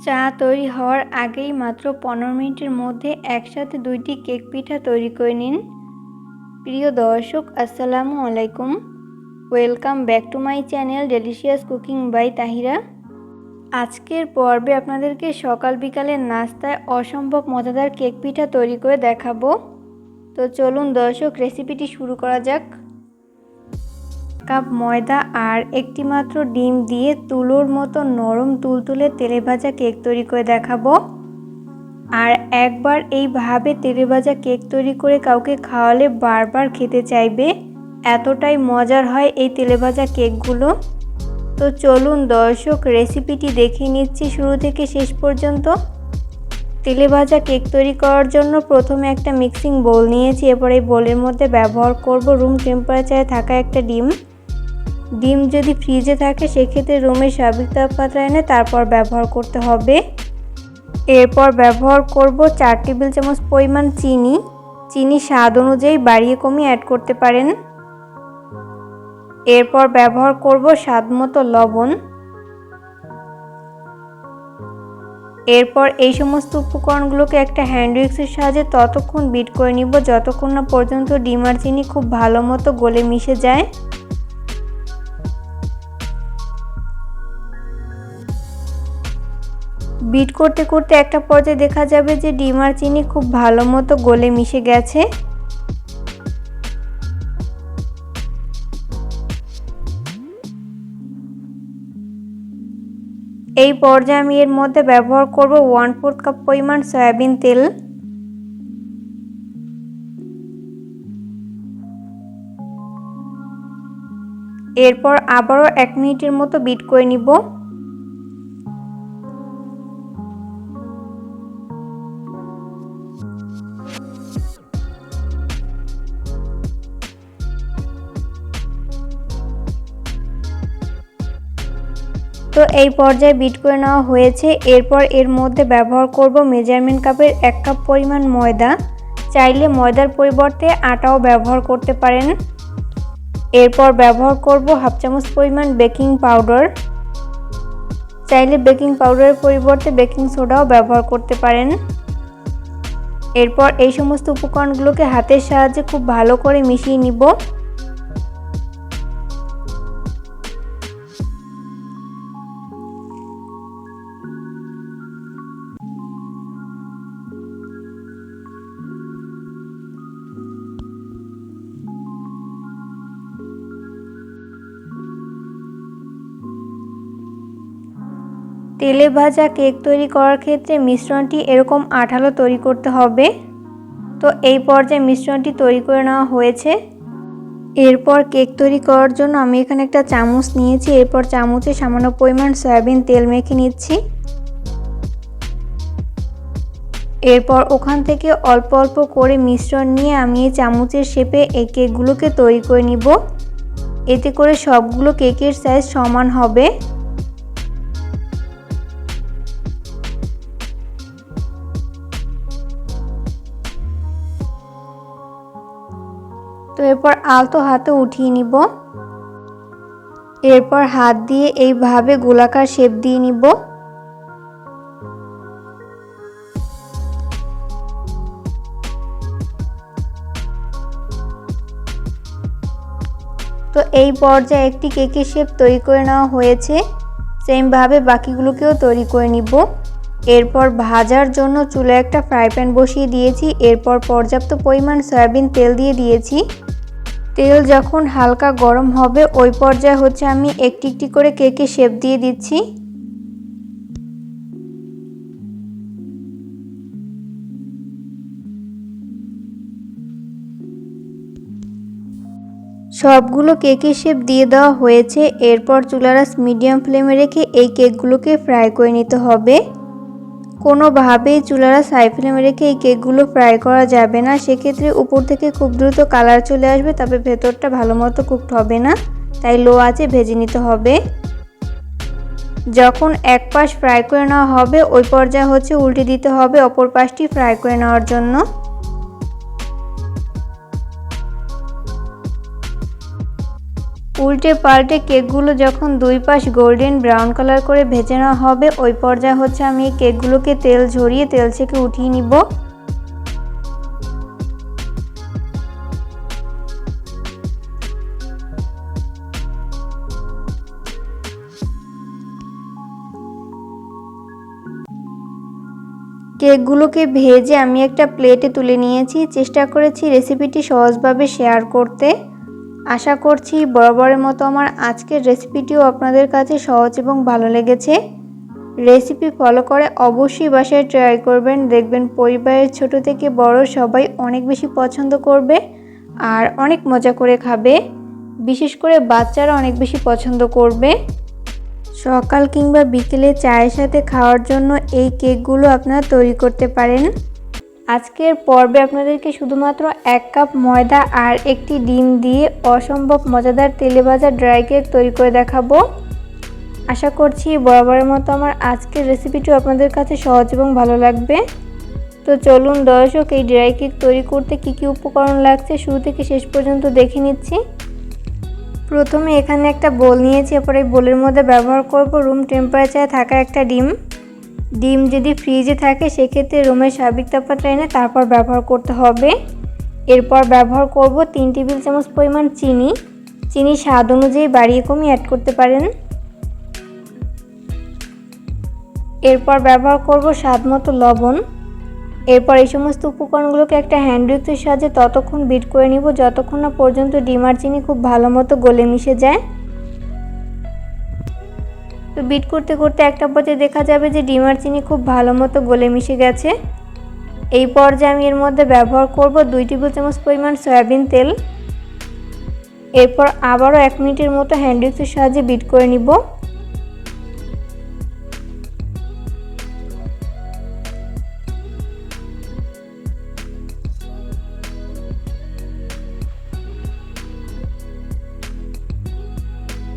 চা তৈরি হওয়ার আগেই মাত্র 15 মিনিটের মধ্যে একসাথে 2টি কেক পিঠা তৈরি করে নিন। প্রিয় দর্শক, আসসালামু আলাইকুম। Welcome back to my channel delicious cooking by Tahira. আজকের পর্বে আপনাদেরকে সকাল বিকালের নাস্তায় অসম্ভব মজাদার কেক পিঠা তৈরি করে দেখাবো। তো চলুন দর্শক, রেসিপিটি শুরু করা যাক। কাপ ময়দা আর একটি মাত্র ডিম দিয়ে তুলোর মতো নরম তুলতুলে তেলে ভাজা কেক তৈরি করে দেখাবো। আর একবার এইভাবে তেলে ভাজা কেক তৈরি করে কাউকে খাওয়ালে বারবার খেতে চাইবে, এতটাই মজার হয় এই তেলে ভাজা কেকগুলো। তো চলুন দর্শক, রেসিপিটি দেখে নিচ্ছি শুরু থেকে শেষ পর্যন্ত। তেলে ভাজা কেক তৈরি করার জন্য প্রথমে একটা মিক্সিং বোল নিয়েছি। এরপর এই বোলের মধ্যে ব্যবহার করব রুম টেম্পারেচারে থাকা একটা ডিম। ডিম যদি ফ্রিজে থাকে সেক্ষেত্রে রুমের স্বাভাবিক তাপমাত্রা এনে তারপর ব্যবহার করতে হবে। এরপর ব্যবহার করব 4 টেবিল চামচ পরিমাণ চিনি। চিনি স্বাদ অনুযায়ী বাড়িয়ে কমিয়ে অ্যাড করতে পারেন। এরপর ব্যবহার করব স্বাদ মতো লবণ। এরপর এই সমস্ত উপকরণগুলোকে একটা হ্যান্ড উইক্সের সাহায্যে ততক্ষণ বিট করে নিব যতক্ষণ না পর্যন্ত ডিম আর চিনি খুব ভালো মতো গলে মিশে যায়। বিট করতে করতে একটা পর্যায়ে দেখা যাবে যে ডিম আর চিনি খুব ভালো মতো গলে মিশে গেছে। এই পর্যায়ে আমি এর মধ্যে ব্যবহার করব 1/4 কাপ পরিমাণ সয়াবিন তেল। এরপর আবারও 1 মিনিটের মতো বিট করে নিব। তো এই পর্যায়ে বিট করে নেওয়া হয়েছে। এরপর এর মধ্যে ব্যবহার করব মেজারমেন্ট কাপের 1 কাপ পরিমাণ ময়দা। চাইলে ময়দার পরিবর্তে আটাও ব্যবহার করতে পারেন। এরপর ব্যবহার করব 1/2 চামচ পরিমাণ বেকিং পাউডার। চাইলে বেকিং পাউডারের পরিবর্তে বেকিং সোডাও ব্যবহার করতে পারেন। এরপর এই সমস্ত উপকরণগুলোকে হাতের সাহায্যে খুব ভালো করে মিশিয়ে নিব। তেলে ভাজা কেক তৈরি করার ক্ষেত্রে মিশ্রণটি এরকম আঠালো তৈরি করতে হবে। তো এই পর্যায়ে মিশ্রণটি তৈরি করে নেওয়া হয়েছে। এরপর কেক তৈরি করার জন্য আমি এখানে একটা চামচ নিয়েছি। এরপর চামচে সামান্য পরিমাণ সয়াবিন তেল মেখে নিচ্ছি। এরপর ওখান থেকে অল্প অল্প করে মিশ্রণ নিয়ে আমি এই চামচের শেপে এই কেকগুলোকে তৈরি করে নিব। এতে করে সবগুলো কেকের সাইজ সমান হবে। তো এরপর আলতো হাতে উঠিয়ে নিব। এরপর হাত দিয়ে এইভাবে গোলাকার শেপ দিয়ে নিব। তো এই পর্যায়ে একটি কেকের শেপ তৈরি করে নেওয়া হয়েছে। সেমভাবে বাকিগুলোকেও তৈরি করে নিব। এরপর ভাজার জন্য চুলায় একটা ফ্রাই প্যান বসিয়ে দিয়েছি। এরপর পর্যাপ্ত পরিমাণ সয়াবিন তেল দিয়ে দিয়েছি। তেল যখন হালকা গরম হবে ওই পর্যায়ে আমি একটি একটি করে কেকের শেপ দিয়ে দিচ্ছি। সবগুলো কেকের শেপ দিয়ে দেওয়া হয়েছে। এরপর চুলার আঁচ মিডিয়াম ফ্লেমে রেখে এই কেকগুলোকে ফ্রাই করে নিতে হবে। কোনোভাবেই চুলার আঁচ হাই ফ্লেমে রেখে এই কেকগুলো ফ্রাই করা যাবে না, সেক্ষেত্রে উপর থেকে খুব দ্রুত কালার চলে আসবে, তবে ভেতরটা ভালো মতো কুকড হবে না, তাই লো আঁচে ভেজে নিতে হবে। যখন এক পাশ ফ্রাই করে নেওয়া হবে ওই পর্যায়ে উল্টে দিতে হবে অপর পাশটি ফ্রাই করে নেওয়ার জন্য। উল্টে পাল্টে কেকগুলো যখন দুই পাশ গোল্ডেন ব্রাউন কালার করে ভেজে নেওয়া হবে ওই পর্যায়ে হচ্ছে আমি এই কেকগুলোকে তেল ঝরিয়ে তেল থেকে উঠিয়ে নিব। কেকগুলোকে ভেজে আমি একটা প্লেটে তুলে নিয়েছি। চেষ্টা করেছি রেসিপিটি সহজভাবে শেয়ার করতে। আশা করছি বরাবরের মতো আমার আজকের রেসিপিটিও আপনাদের কাছে সহজ এবং ভালো লেগেছে। রেসিপি ফলো করে অবশ্যই বাসায় ট্রাই করবেন, দেখবেন পরিবারের ছোট থেকে বড় সবাই অনেক বেশি পছন্দ করবে আর অনেক মজা করে খাবে। বিশেষ করে বাচ্চারা অনেক বেশি পছন্দ করবে। সকাল কিংবা বিকেলে চায়ের সাথে খাওয়ার জন্য এই কেকগুলো আপনারা তৈরি করতে পারেন। আজকের পর্বে আপনাদেরকে শুধুমাত্র 1 কাপ ময়দা আর একটি ডিম দিয়ে অসম্ভব মজাদার তেলে ভাজা ড্রাই কেক তৈরি করে দেখাবো। আশা করছি বরাবরের মতো আমার আজকের রেসিপিটিও আপনাদের কাছে সহজ এবং ভালো লাগবে। তো চলুন দর্শক, এই ড্রাই কেক তৈরি করতে কী কী উপকরণ লাগছে শুরু থেকে শেষ পর্যন্ত দেখে নিচ্ছি। প্রথমে এখানে একটা বোল নিয়েছি, এরপর এই বোলের মধ্যে ব্যবহার করব রুম টেম্পারেচারে থাকা একটা ডিম। ডিম যদি ফ্রিজে থাকে সেক্ষেত্রে রুমের স্বাভাবিক তাপমাত্রা এনে তারপর ব্যবহার করতে হবে। এরপর ব্যবহার করব 3 টেবিল চামচ পরিমাণ চিনি। চিনি স্বাদ অনুযায়ী বাড়িয়ে কমিয়ে অ্যাড করতে পারেন। এরপর ব্যবহার করব স্বাদ মতো লবণ। এরপর এই সমস্ত উপকরণগুলোকে একটা হ্যান্ড উইক্সের সাহায্যে ততক্ষণ বিট করে নিব যতক্ষণ না পর্যন্ত ডিম আর চিনি খুব ভালো মতো গলে মিশে যায়। তো বিট করতে করতে একটা পর্যায়ে দেখা যাবে যে ডিম আর চিনি খুব ভালো মতো গলে মিশে গেছে। এই পর্যায়ে আমি এর মধ্যে ব্যবহার করব 2 টেবিল চামচ পরিমাণ সয়াবিন তেল। এরপর আবারও 1 মিনিটের মতো হ্যান্ড উইক্সের সাহায্যে বিট করে নিব।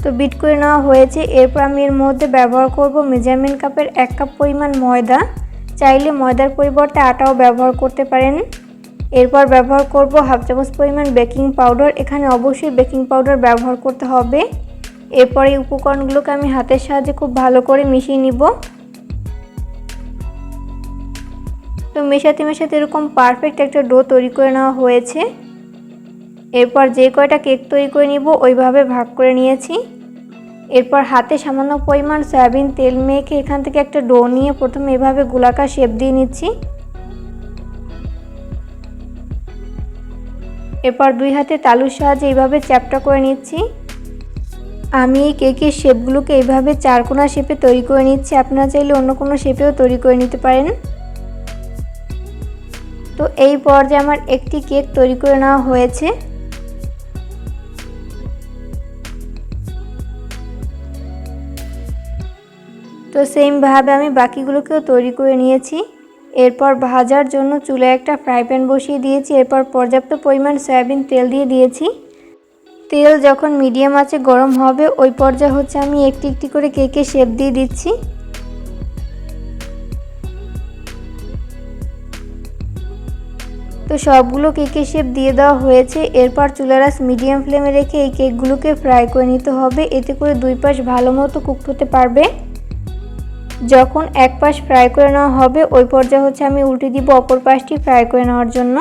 তো বিট করে নেওয়া হয়েছে। এরপর আমি এর মধ্যে ব্যবহার করব মেজারমেন্ট কাপের 1 কাপ পরিমাণ ময়দা। চাইলে ময়দার পরিবর্তে আটাও ব্যবহার করতে পারেন। এরপর ব্যবহার করব হাফ চামচ পরিমাণ বেকিং পাউডার। এখানে অবশ্যই বেকিং পাউডার ব্যবহার করতে হবে। এরপর এই উপকরণগুলোকে আমি হাতের সাহায্যে খুব ভালো করে মিশিয়ে নিব। তো মেশাতে মেশাতে এরকম পারফেক্ট একটা ডো তৈরি করে নেওয়া হয়েছে। এরপর যে কয়টা কেক তৈরি করে নিব ওইভাবে ভাগ করে নিয়েছি। এরপর হাতে সামান্য পরিমাণ সয়াবিন তেল মেখে এখান থেকে একটা ডো নিয়ে প্রথমে এভাবে গোলাকার শেপ দিয়ে নিচ্ছি। এরপর 2 হাতে তালুর সাহায্যে এইভাবে চ্যাপটা করে নিচ্ছি। আমি এই কেকের শেপগুলোকে এইভাবে চারকোনা শেপে তৈরি করে নিচ্ছি। আপনারা চাইলে অন্য কোনো শেপেও তৈরি করে নিতে পারেন। তো এই পর্যায়ে আমার একটি কেক তৈরি করে নেওয়া হয়েছে। তো সেমভাবে আমি বাকিগুলোকেও তৈরি করে নিয়েছি। এরপর ভাজার জন্য চুলায় একটা ফ্রাই প্যান বসিয়ে দিয়েছি। এরপর পর্যাপ্ত পরিমাণ সয়াবিন তেল দিয়ে দিয়েছি। তেল যখন মিডিয়াম আঁচে গরম হবে ওই পর্যায়ে হচ্ছে আমি একটি একটি করে কেকের শেপ দিয়ে দিচ্ছি। তো সবগুলো কেকের শেপ দিয়ে দেওয়া হয়েছে। এরপর চুলার আঁচ মিডিয়াম ফ্লেমে রেখে এই কেকগুলোকে ফ্রাই করে নিতে হবে, এতে করে দুই পাশ ভালো মতো কুকড হতে পারবে। যখন এক পাশ ফ্রাই করে নেওয়া হবে ওই পর্যায়ে হচ্ছে আমি উল্টে দিব অপর পাশটি ফ্রাই করে নেওয়ার জন্য।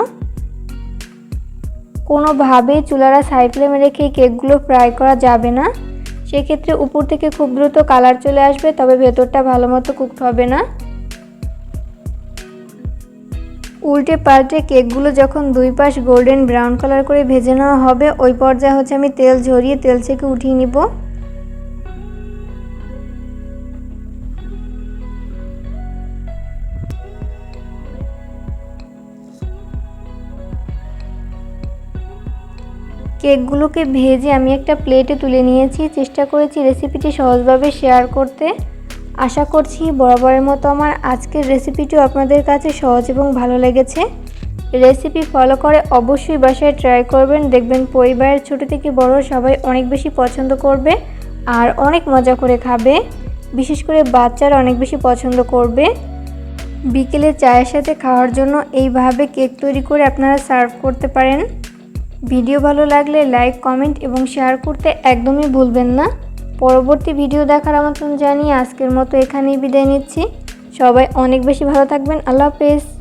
কোনোভাবেই চুলার আঁচ হাই ফ্লেমে রেখে এই কেকগুলো ফ্রাই করা যাবে না, সেক্ষেত্রে উপর থেকে খুব দ্রুত কালার চলে আসবে, তবে ভেতরটা ভালো মতো কুকড হবে না। উল্টে পাল্টে কেকগুলো যখন দুই পাশ গোল্ডেন ব্রাউন কালার করে ভেজে নেওয়া হবে ওই পর্যায়ে হচ্ছে আমি তেল ঝরিয়ে তেল থেকে উঠিয়ে নিব। কেকগুলোকে ভেজে আমি একটা প্লেটে তুলে নিয়েছি। চেষ্টা করেছি রেসিপিটি সহজভাবে শেয়ার করতে। আশা করছি বরাবরের মতো আমার আজকের রেসিপিটিও আপনাদের কাছে সহজ এবং ভালো লেগেছে। রেসিপি ফলো করে অবশ্যই বাসায় ট্রাই করবেন, দেখবেন পরিবারের ছোট থেকে বড় সবাই অনেক বেশি পছন্দ করবে আর অনেক মজা করে খাবে। বিশেষ করে বাচ্চারা অনেক বেশি পছন্দ করবে। বিকেলে চায়ের সাথে খাওয়ার জন্য এইভাবে কেক তৈরি করে আপনারা সার্ভ করতে পারেন। ভিডিও ভালো লাগলে লাইক, কমেন্ট এবং শেয়ার করতে একদমই ভুলবেন না। পরবর্তী ভিডিও দেখার আমন্ত্রণ জানিয়ে আজকের মতো এখানেই বিদায় নিচ্ছি। সবাই অনেক বেশি ভালো থাকবেন। আল্লাহ হাফেজ।